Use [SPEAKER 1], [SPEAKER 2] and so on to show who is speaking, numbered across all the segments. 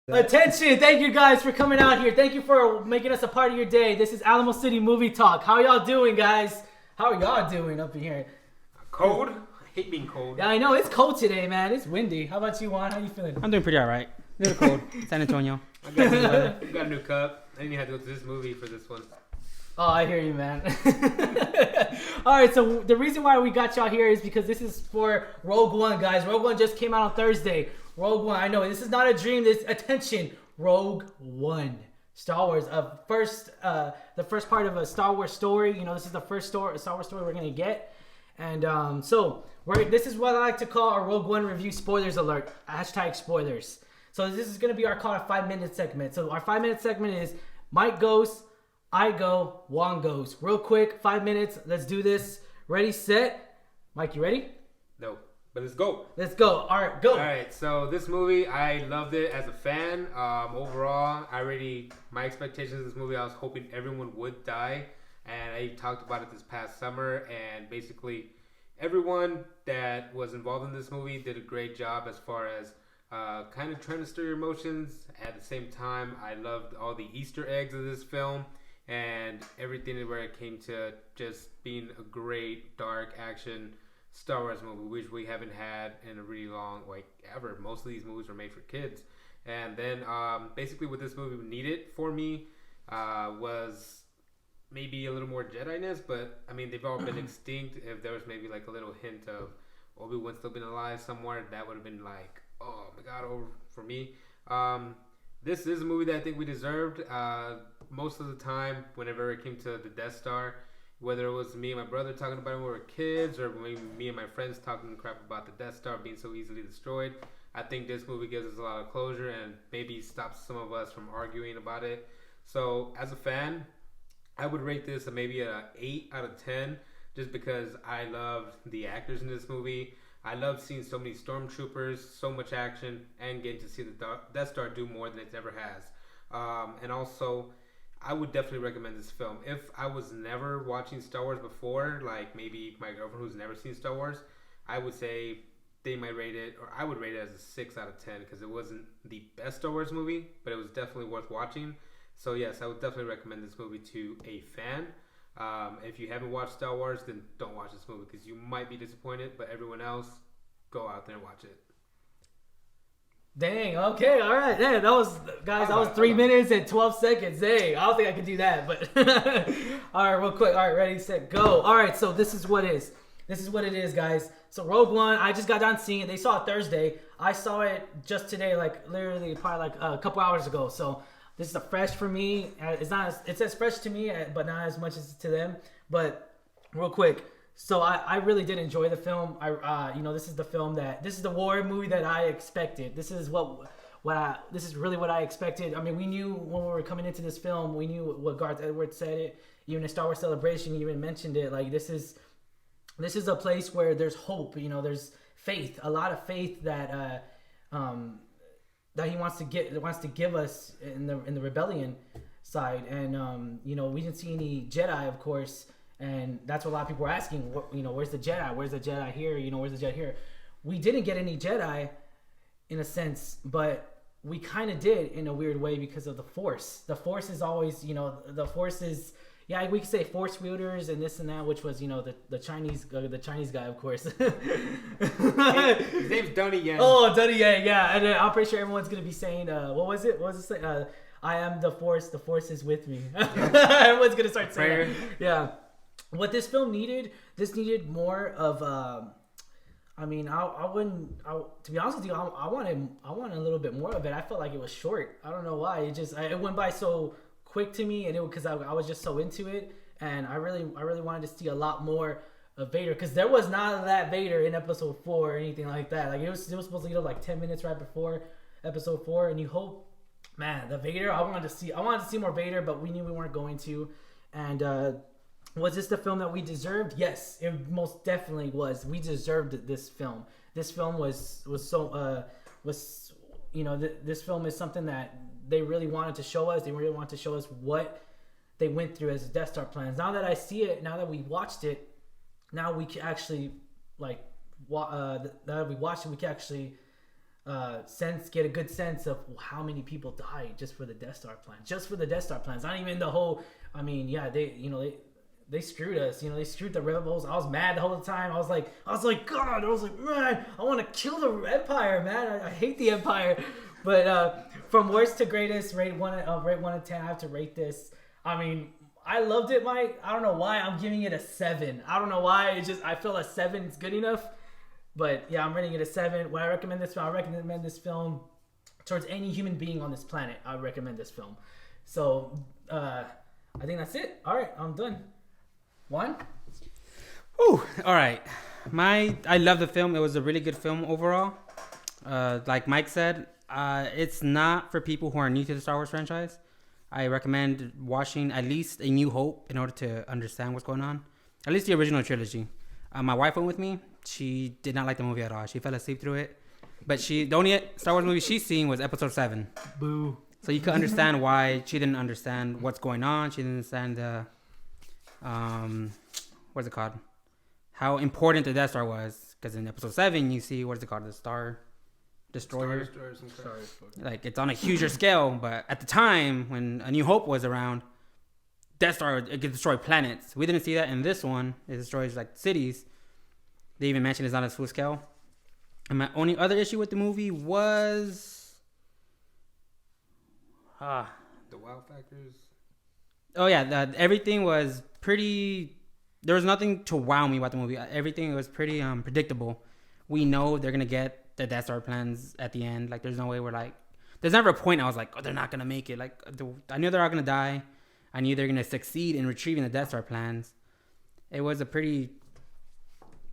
[SPEAKER 1] Attention! Thank you guys for coming out here. Thank you for making us a part of your day. This is Alamo City Movie Talk. How y'all doing, guys? How are y'all doing up in here?
[SPEAKER 2] Cold? I hate being cold.
[SPEAKER 1] Yeah, I know. It's cold today, man. It's windy. How about you, Juan? How you feeling?
[SPEAKER 3] I'm doing pretty alright. A little cold. San Antonio.
[SPEAKER 2] I got a new cup. I didn't even have to go to this movie for this one.
[SPEAKER 1] Oh, I hear you, man. Alright, so the reason why we got y'all here is because this is for Rogue One, guys. Rogue One just came out on Thursday. Rogue One, I know this is not a dream. This attention, Rogue One, Star Wars. The first part of a Star Wars story. You know, this is the first Star Wars story we're gonna get, and this is what I like to call our Rogue One review spoilers alert. # spoilers. So this is gonna be our called a 5-minute segment. So our 5-minute segment is Mike goes, I go, Juan goes. Real quick, 5 minutes. Let's do this. Ready, set. Mike, you ready?
[SPEAKER 2] No. But let's go.
[SPEAKER 1] Let's go. All right, go.
[SPEAKER 2] All right, so this movie, I loved it as a fan. Overall, my expectations of this movie, I was hoping everyone would die. And I talked about it this past summer. And basically, everyone that was involved in this movie did a great job as far as kind of trying to stir your emotions. At the same time, I loved all the Easter eggs of this film. And everything where it came to just being a great, dark action Star Wars movie, which we haven't had in a really long, ever. Most of these movies were made for kids. And then basically what this movie needed for me was maybe a little more Jedi-ness, but I mean, they've all been extinct. If there was maybe like a little hint of Obi-Wan still been alive somewhere, that would have been like, oh my god, over for me. This is a movie that I think we deserved. Most of the time, whenever it came to the Death Star, whether it was me and my brother talking about it when we were kids, or maybe me and my friends talking crap about the Death Star being so easily destroyed, I think this movie gives us a lot of closure and maybe stops some of us from arguing about it. So, as a fan, I would rate this maybe an 8 out of 10, just because I loved the actors in this movie. I loved seeing so many stormtroopers, so much action, and getting to see the Death Star do more than it ever has. And also, I would definitely recommend this film. If I was never watching Star Wars before, like maybe my girlfriend who's never seen Star Wars, I would say they might rate it, or I would rate it as a 6 out of 10, because it wasn't the best Star Wars movie, but it was definitely worth watching. So yes, I would definitely recommend this movie to a fan. If you haven't watched Star Wars, then don't watch this movie, because you might be disappointed, but everyone else, go out there and watch it.
[SPEAKER 1] Dang, okay, all right. Yeah, that was 3 minutes and 12 seconds. Hey, I don't think I could do that, but all right, real quick. All right, ready, set, go. All right, so this is what it is. This is what it is, guys. So Rogue One, I just got done seeing it. They saw it Thursday. I saw it just today, like literally probably like a couple hours ago. So this is a fresh for me. It's as fresh to me, but not as much as to them. But real quick. So I really did enjoy the film. This is the war movie that I expected. This is this is really what I expected. I mean, we knew when we were coming into this film, we knew what Garth Edwards said it. Even in Star Wars Celebration, he even mentioned it. Like this is a place where there's hope. You know, there's faith, a lot of faith that he wants to give us in the rebellion side. And we didn't see any Jedi, of course. And that's what a lot of people were asking. Where's the Jedi? Where's the Jedi here? Where's the Jedi here? We didn't get any Jedi, in a sense, but we kind of did in a weird way because of the Force. The Force is always, the Force is, yeah, we could say Force wielders and this and that, which was, the Chinese guy, of course. His
[SPEAKER 2] name's Donnie Yen.
[SPEAKER 1] Oh, Donnie Yen, yeah. And I'm pretty sure everyone's gonna be saying, what was it? What was it say? I am the Force. The Force is with me. Everyone's gonna start saying that. Yeah. What this film needed, more of, to be honest with you, I wanted a little bit more of it. I felt like it was short. I don't know why. It went by so quick to me, and because I was just so into it, and I really wanted to see a lot more of Vader, because there was none of that Vader in Episode 4 or anything like that. Like it was supposed to get up like 10 minutes right before Episode 4, and you hope, man, the Vader. I wanted to see more Vader, but we knew we weren't going to, and. Was this the film that we deserved? Yes, it most definitely was. We deserved this film. This film this film is something that they really wanted to show us. They really wanted to show us what they went through as Death Star plans. Now that I see it, now that we watched it, now we can actually now that we watched it, we can actually get a good sense of how many people died just for the Death Star plan. Just for the Death Star plans. Not even the whole. I mean, yeah, they screwed us. They screwed the rebels. I was mad the whole time. I was like, God. I was like, man, I want to kill the Empire, man. I hate the Empire. But from worst to greatest, rate 1 to 10. I have to rate this. I mean, I loved it, Mike. I don't know why I'm giving it a 7. I don't know why. It's just I feel a 7 is good enough. But yeah, I'm rating it a 7. When I recommend this film towards any human being on this planet. I recommend this film. So I think that's it. All right, I'm done. 1.
[SPEAKER 3] Ooh, all right. I love the film. It was a really good film overall. Like Mike said, it's not for people who are new to the Star Wars franchise. I recommend watching at least A New Hope in order to understand what's going on. At least the original trilogy. My wife went with me. She did not like the movie at all. She fell asleep through it. But the only Star Wars movie she's seen was Episode 7.
[SPEAKER 1] Boo.
[SPEAKER 3] So you could understand why she didn't understand what's going on. She didn't understand what's it called? How important the Death Star was. Because in Episode 7, you see, what is it called? The Star Destroyer. Like, it's on a huger scale. But at the time, when A New Hope was around, Death Star, it could destroy planets. We didn't see that in this one. It destroys, like, cities. They even mentioned it's not as full scale. And my only other issue with the movie was...
[SPEAKER 2] the wow factors.
[SPEAKER 3] Oh, yeah. Everything was pretty... There was nothing to wow me about the movie. Everything was pretty predictable. We know they're going to get the Death Star plans at the end. Like, there's no way we're like... There's never a point I was like, oh, they're not going to make it. Like, I knew they're all going to die. I knew they're going to succeed in retrieving the Death Star plans. It was a pretty...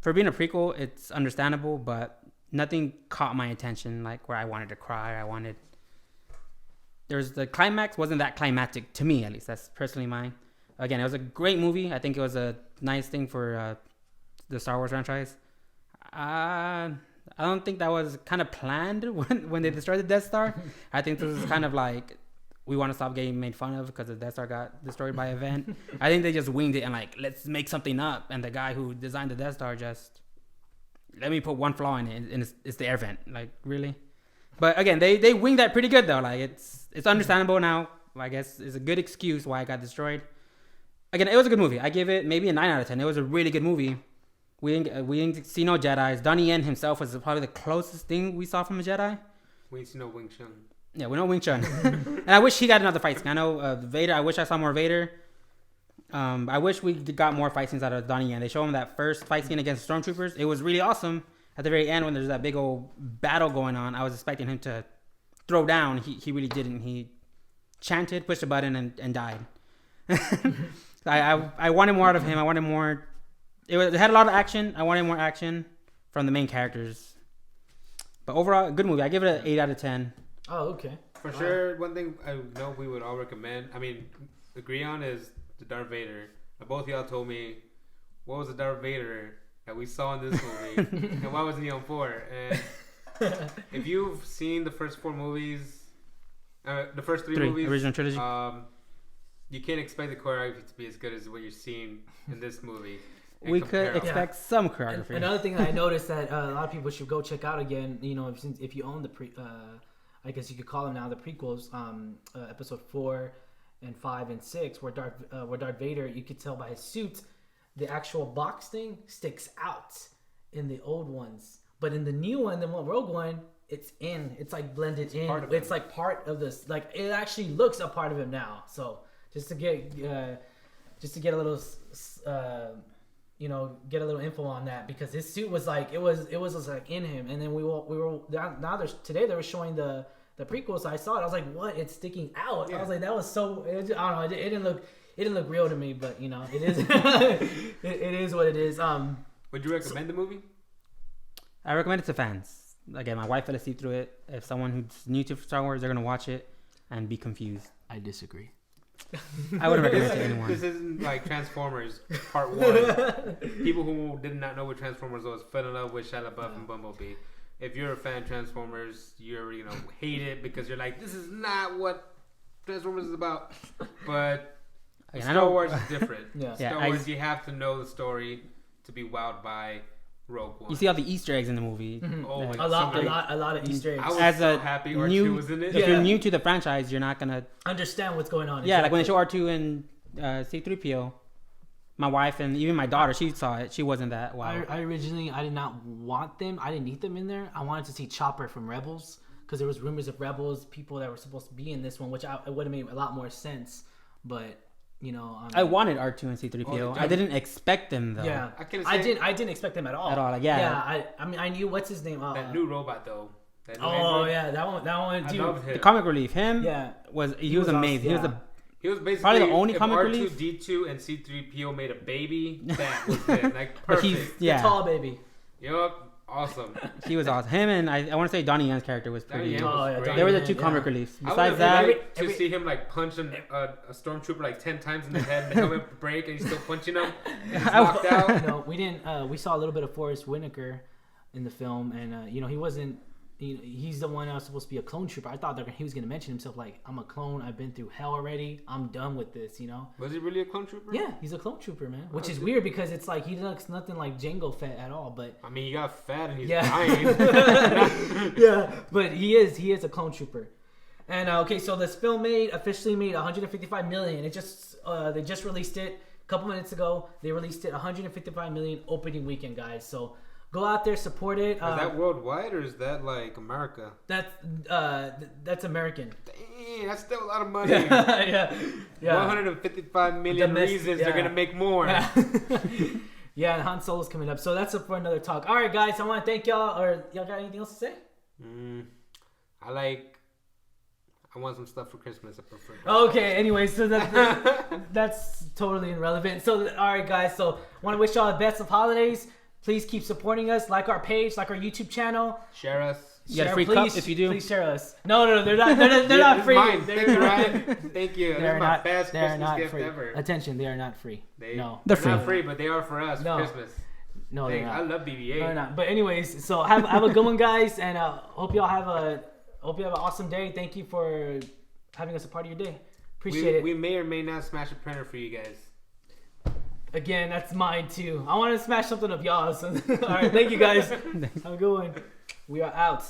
[SPEAKER 3] For being a prequel, it's understandable, but nothing caught my attention, like where I wanted to cry. The climax wasn't that climactic to me, at least. That's personally mine. Again, it was a great movie. I think it was a nice thing for the Star Wars franchise. I don't think that was kind of planned when they destroyed the Death Star. I think this was kind of like, we want to stop getting made fun of because the Death Star got destroyed by an event. I think they just winged it and like, let's make something up. And the guy who designed the Death Star just, let me put one flaw in it, and it's the air vent. Like, really? But again, they winged that pretty good though. Like, it's understandable now. I guess it's a good excuse why it got destroyed. Again, it was a good movie. I give it maybe a 9 out of 10. It was a really good movie. We didn't see no Jedis. Donnie Yen himself was probably the closest thing we saw from a Jedi.
[SPEAKER 2] We didn't see no Wing Chun.
[SPEAKER 3] Yeah, we know Wing Chun. And I wish he got another fight scene. I know Vader. I wish I saw more Vader. I wish we got more fight scenes out of Donnie Yen. They show him that first fight scene against Stormtroopers. It was really awesome. At the very end, when there's that big old battle going on, I was expecting him to throw down. He really didn't. He chanted, pushed a button, and died. I wanted more out of him. I wanted more. It had a lot of action. I wanted more action from the main characters. But overall, good movie. I give it an 8 out of 10.
[SPEAKER 1] Oh, okay.
[SPEAKER 2] For sure, one thing I know we would all recommend, agree on is the Darth Vader. Both of y'all told me, what was the Darth Vader that we saw in this movie? And why wasn't he on 4? And if you've seen the first 4 movies, the first 3 movies,
[SPEAKER 3] original trilogy,
[SPEAKER 2] you can't expect the choreography to be as good as what you're seeing in this movie.
[SPEAKER 3] We could expect some choreography.
[SPEAKER 1] Another thing I noticed that a lot of people should go check out again. If you own the I guess you could call them now the prequels, episode 4 and 5 and 6, where Darth Vader, you could tell by his suit, the actual box thing sticks out in the old ones, but in the new one, the Rogue One, it's like blended in. It's like part of this. Like, it actually looks a part of him now. So just to get a little. Get a little info on that, because his suit was like it was like in him, and then we were now today they were showing the prequels. So I saw it, I was like, what? It's sticking out. Yeah. I was like, that was so. I don't know. It didn't look real to me, but it is. it is what it is.
[SPEAKER 2] Would you recommend the movie?
[SPEAKER 3] I recommend it to fans. Again, my wife fell asleep through it. If someone who's new to Star Wars, they're gonna watch it and be confused.
[SPEAKER 1] I disagree.
[SPEAKER 3] I wouldn't recommend it to anyone.
[SPEAKER 2] This isn't like Transformers Part 1. People who did not know what Transformers was fell in love with Shia LaBeouf and Bumblebee. If you're a fan of Transformers, you're hate it because you're like, this is not what Transformers is about. But Star Wars is different. Star Wars, you have to know the story to be wowed by Rogue One.
[SPEAKER 3] You see all the Easter eggs in the movie.
[SPEAKER 2] Oh,
[SPEAKER 3] Like,
[SPEAKER 2] my
[SPEAKER 1] a lot of Easter eggs.
[SPEAKER 2] I was
[SPEAKER 3] As
[SPEAKER 2] so
[SPEAKER 3] a
[SPEAKER 2] happy R2
[SPEAKER 3] new-
[SPEAKER 2] was in it.
[SPEAKER 3] If
[SPEAKER 1] Yeah.
[SPEAKER 3] you're new to the franchise, you're not gonna.
[SPEAKER 1] Understand what's going on.
[SPEAKER 3] Yeah, like when they show R2 and C-3PO, my wife and even my daughter, she saw it. She wasn't that wow.
[SPEAKER 1] I originally did not want them. I didn't need them in there. I wanted to see Chopper from Rebels because there was rumors of Rebels people that were supposed to be in this one, which it would have made a lot more sense. But you know,
[SPEAKER 3] I wanted R2 and C-3PO. I didn't expect them though.
[SPEAKER 1] Yeah,
[SPEAKER 2] I
[SPEAKER 1] didn't expect them at all.
[SPEAKER 3] Like, yeah.
[SPEAKER 1] Yeah, I mean, I knew what's his name.
[SPEAKER 2] That new robot though. That new
[SPEAKER 1] Oh
[SPEAKER 2] android.
[SPEAKER 1] yeah, that one.
[SPEAKER 2] I
[SPEAKER 1] Dude,
[SPEAKER 2] loved him.
[SPEAKER 3] The comic relief, him,
[SPEAKER 1] yeah,
[SPEAKER 3] was
[SPEAKER 1] was
[SPEAKER 3] amazing.
[SPEAKER 1] awesome,
[SPEAKER 3] He was
[SPEAKER 1] yeah.
[SPEAKER 2] He was basically
[SPEAKER 3] Probably the only
[SPEAKER 2] if
[SPEAKER 3] comic
[SPEAKER 2] R2,
[SPEAKER 3] relief.
[SPEAKER 2] D2, and C3PO made a baby. That was it. Like
[SPEAKER 3] But he's
[SPEAKER 2] perfect.
[SPEAKER 3] yeah,
[SPEAKER 1] tall baby.
[SPEAKER 2] Yup. Awesome.
[SPEAKER 3] he was awesome. Him and I want to say Donnie Yen's character was
[SPEAKER 2] Donnie
[SPEAKER 3] pretty.
[SPEAKER 2] Yen
[SPEAKER 1] Oh,
[SPEAKER 2] was
[SPEAKER 1] yeah,
[SPEAKER 2] great.
[SPEAKER 1] Donnie
[SPEAKER 3] They were the
[SPEAKER 1] Yen,
[SPEAKER 3] two
[SPEAKER 1] yeah.
[SPEAKER 3] comic reliefs.
[SPEAKER 2] I would
[SPEAKER 3] Besides
[SPEAKER 2] have
[SPEAKER 3] that,
[SPEAKER 2] liked to see him like punch a stormtrooper like 10 times in the head, and the helmet break, and he's still punching him. And he's knocked out.
[SPEAKER 1] You know, we didn't. We saw a little bit of Forrest Whitaker in the film, and you know, he wasn't. He's the one that was supposed to be a clone trooper. I thought that he was going to mention himself like, I'm a clone. I've been through hell already. I'm done with this, you know?
[SPEAKER 2] Was he really a clone trooper?
[SPEAKER 1] Yeah, he's a clone trooper, man. Which is weird because it's like he looks nothing like Jango Fett at all. But
[SPEAKER 2] I mean, he got fat and he's
[SPEAKER 1] yeah,
[SPEAKER 2] dying.
[SPEAKER 1] yeah. But he is a clone trooper. And okay, so this film officially made 155 million. It just they just released it a couple minutes ago. They released it 155 million opening weekend, guys. So go out there, support it.
[SPEAKER 2] Is that worldwide or is that like America?
[SPEAKER 1] That's American.
[SPEAKER 2] Dang, that's still a lot of money.
[SPEAKER 1] yeah.
[SPEAKER 2] 155 million reasons they're gonna make more.
[SPEAKER 1] Yeah, and Han Solo's coming up. So that's up for another talk. All right, guys, I want to thank y'all. Or y'all got anything else to say?
[SPEAKER 2] I want some stuff for Christmas. I prefer.
[SPEAKER 1] Okay, anyway, so that's totally irrelevant. So, all right, guys. So, want to wish y'all the best of holidays. Please keep supporting us. Like our page, like our YouTube channel.
[SPEAKER 2] Share us.
[SPEAKER 3] you got a free cup if you do.
[SPEAKER 1] Please share us. No, they're not. They're not free.
[SPEAKER 2] Mine. Thank you, Ryan. Thank you. This
[SPEAKER 1] They're
[SPEAKER 2] is my
[SPEAKER 1] not.
[SPEAKER 2] best
[SPEAKER 1] They're
[SPEAKER 2] Christmas
[SPEAKER 1] not
[SPEAKER 2] gift
[SPEAKER 1] free.
[SPEAKER 2] ever.
[SPEAKER 1] Attention, they are not free. No,
[SPEAKER 3] They're
[SPEAKER 2] They're not
[SPEAKER 3] free.
[SPEAKER 2] free, but they are for us
[SPEAKER 1] No.
[SPEAKER 2] for Christmas.
[SPEAKER 1] no, they're
[SPEAKER 2] I
[SPEAKER 1] not.
[SPEAKER 2] love BB-8.
[SPEAKER 1] No, they're not. But anyways, so have a good one, guys, and hope y'all have an awesome day. Thank you for having us a part of your day. Appreciate it.
[SPEAKER 2] We may or may not smash a printer for you guys.
[SPEAKER 1] Again, that's mine too. I want to smash something of y'all's. All right, thank you guys. Have a good one. We are out.